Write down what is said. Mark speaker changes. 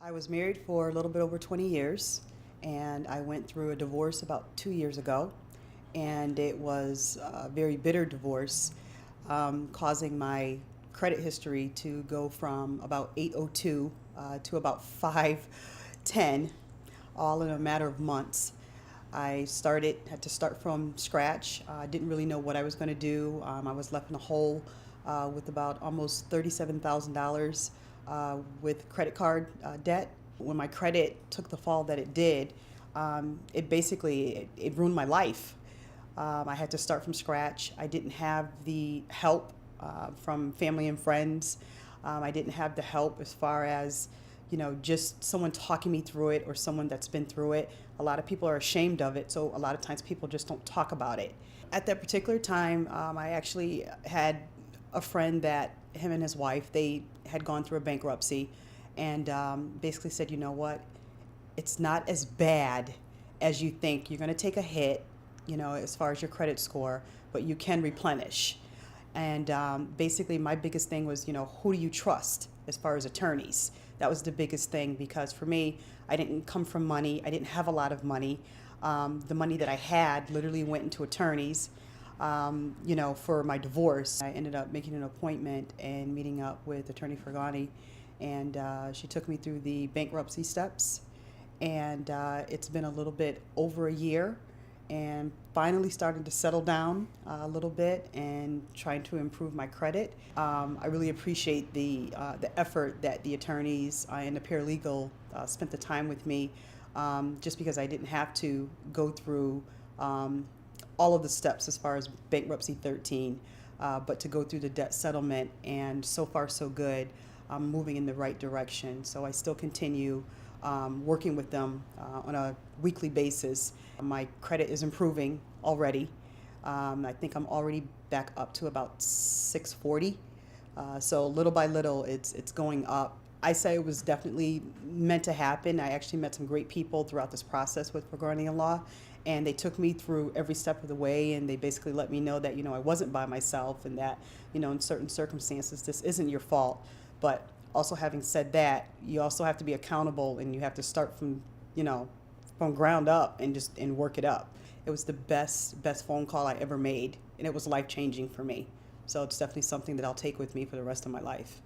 Speaker 1: I was married for a little bit over 20 years, and I went through a divorce about 2 years ago, and it was a very bitter divorce, causing my credit history to go from about 802 to about 510, all in a matter of months. Had to start from scratch. Didn't really know what I was going to do. I was left in a hole with about almost $37,000 with credit card debt. When my credit took the fall that it did, it ruined my life. I had to start from scratch. I didn't have the help from family and friends. I didn't have the help as far as just someone talking me through it or someone that's been through it. A lot of people are ashamed of it, so a lot of times people just don't talk about it. At that particular time, I actually had a friend that him and his wife, they had gone through a bankruptcy, and basically said, you know what, it's not as bad as you think. You're going to take a hit, as far as your credit score, but you can replenish. And basically my biggest thing was, who do you trust as far as attorneys? That was the biggest thing, because for me, I didn't come from money. I didn't have a lot of money. The money that I had literally went into attorneys. For my divorce, I ended up making an appointment and meeting up with attorney Forghany, and she took me through the bankruptcy steps. And it's been a little bit over a year, and finally starting to settle down a little bit and trying to improve my credit. I really appreciate the effort that the attorneys and the paralegal spent the time with me, just because I didn't have to go through all of the steps as far as bankruptcy 13, but to go through the debt settlement, and so far so good. I'm moving in the right direction, so I still continue working with them on a weekly basis. My credit is improving already. I think I'm already back up to about 640. So little by little, it's going up. I say it was definitely meant to happen. I actually met some great people throughout this process with Forghany Law, and they took me through every step of the way, and they basically let me know that I wasn't by myself, and that in certain circumstances this isn't your fault. But also, having said that, you also have to be accountable, and you have to start from from ground up and work it up. It was the best phone call I ever made, and it was life-changing for me. So it's definitely something that I'll take with me for the rest of my life.